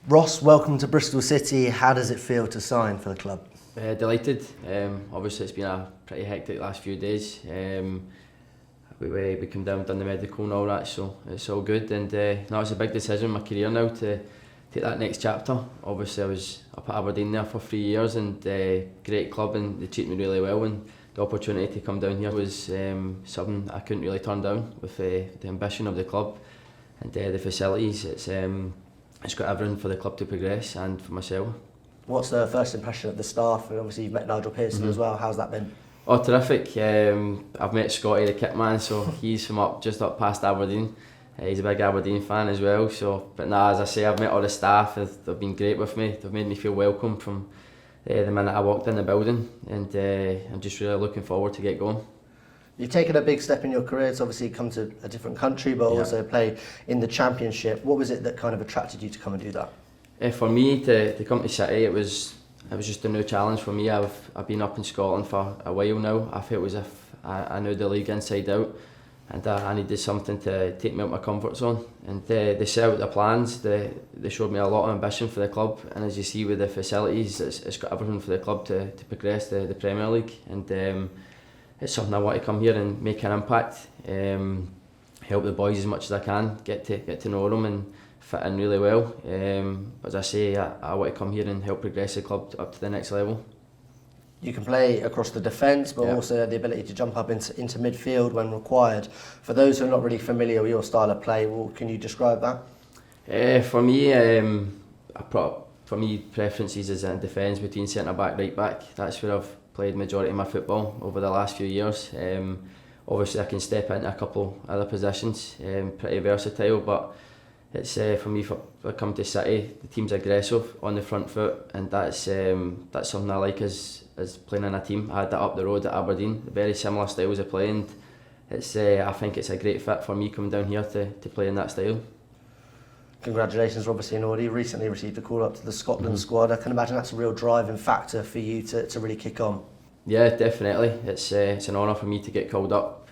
Ross, welcome to Bristol City. How does it feel to sign for the club? Delighted. Obviously it's been a pretty hectic last few days. We came down, done the medical and all that, so it's all good. And no, it's a big decision in my career now to take that next chapter. Obviously I was up at Aberdeen there for 3 years, and great club, and they treated me really well, and the opportunity to come down here was something I couldn't really turn down, with the ambition of the club and the facilities. It's got everything for the club to progress and for myself. What's the first impression of the staff? Obviously you've met Nigel Pearson as well. How's that been? Oh, terrific. I've met Scotty, the kit man, so he's from just up past Aberdeen. He's a big Aberdeen fan as well. So, but nah, as I say, I've met all the staff. They've been great with me. They've made me feel welcome from the minute I walked in the building, and I'm just really looking forward to get going. You've taken a big step in your career. It's obviously come to a different country, but also play in the Championship. What was it that kind of attracted you to come and do that? For me to come to City, it was just a new challenge for me. I've been up in Scotland for a while now. I felt as if I knew the league inside out, and I needed something to take me out my comfort zone. And they set out the plans. They showed me a lot of ambition for the club, and as you see with the facilities, it's got everything for the club to progress the Premier League. And it's something I want to come here and make an impact, help the boys as much as I can, get to know them and fit in really well. But as I say, I want to come here and help progress the club up to the next level. You can play across the defence, but also the ability to jump up into midfield when required. For those who are not really familiar with your style of play, can you describe that? For me, preferences is in defence between centre back, right back. That's where I've played majority of my football over the last few years. Obviously I can step into a couple other positions, pretty versatile, but it's for me, for come to City, the team's aggressive on the front foot, and that's something I like as playing in a team. I had that up the road at Aberdeen, very similar styles of play, and I think it's a great fit for me coming down here to play in that style. Congratulations, obviously, and already recently received a call up to the Scotland squad. I can imagine that's a real driving factor for you to really kick on. Yeah, definitely. It's an honour for me to get called up.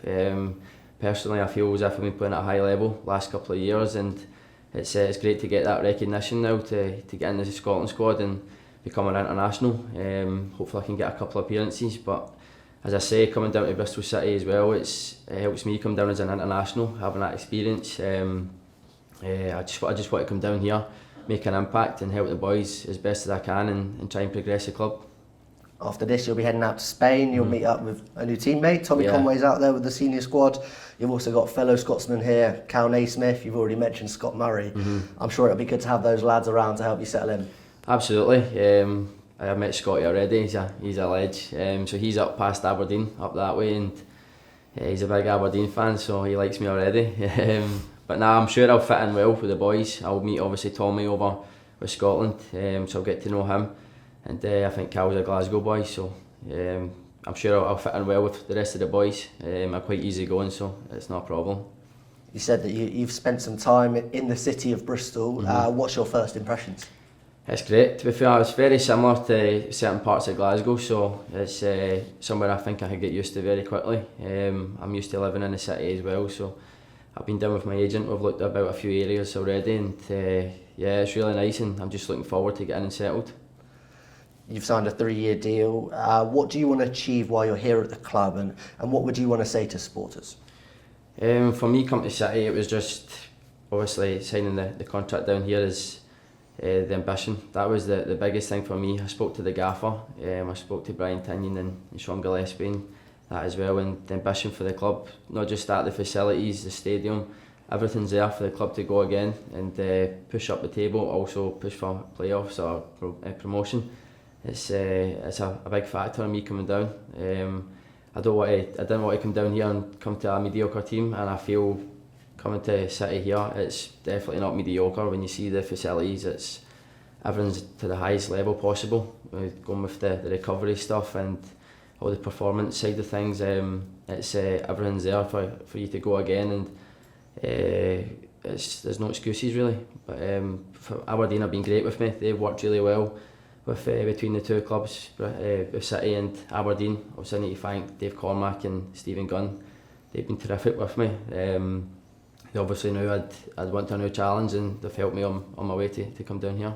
Personally, I feel as if I've been playing at a high level last couple of years, and it's great to get that recognition now to get in the Scotland squad and become an international. Hopefully I can get a couple of appearances, but as I say, coming down to Bristol City as well, it helps me come down as an international, having that experience. I just want to come down here, make an impact and help the boys as best as I can, and try and progress the club. After this you'll be heading out to Spain. You'll meet up with a new teammate. Tommy Conway's out there with the senior squad. You've also got fellow Scotsman here, Cal Naismith. You've already mentioned Scott Murray. I'm sure it'll be good to have those lads around to help you settle in. Absolutely. I've met Scotty already. He's a ledge. So he's up past Aberdeen, up that way, and he's a big Aberdeen fan, so he likes me already. But now I'm sure I'll fit in well with the boys. I'll meet obviously Tommy over with Scotland, so I'll get to know him. And I think Cal's a Glasgow boy, so I'm sure I'll fit in well with the rest of the boys. I'm quite easy going, so it's not a problem. You said that you've spent some time in the city of Bristol. What's your first impressions? It's great. To be fair, it's very similar to certain parts of Glasgow, so it's somewhere I think I could get used to very quickly. I'm used to living in the city as well, so I've been down with my agent. We've looked about a few areas already, and yeah, it's really nice, and I'm just looking forward to getting and settled. You've signed a 3-year deal. What do you want to achieve while you're here at the club, and what would you want to say to supporters? For me, coming to City, it was just obviously signing the contract down here is the ambition. That was the biggest thing for me. I spoke to the gaffer, I spoke to Brian Tinnion and Sean Gillespie, and that as well, and the ambition for the club, not just that, the facilities, the stadium, everything's there for the club to go again and push up the table, also push for playoffs or promotion. It's a big factor in me coming down. I didn't want to come down here and come to a mediocre team, and I feel coming to City here, it's definitely not mediocre. When you see the facilities, everything's to the highest level possible. Going with the recovery stuff and all the performance side of things, everything's there for you to go again, and there's no excuses really. But for Aberdeen have been great with me. They've worked really well with between the two clubs, with City and Aberdeen. Obviously I need to thank Dave Cormack and Stephen Gunn. They've been terrific with me. they obviously knew I'd want a new challenge, and they've helped me on my way to come down here.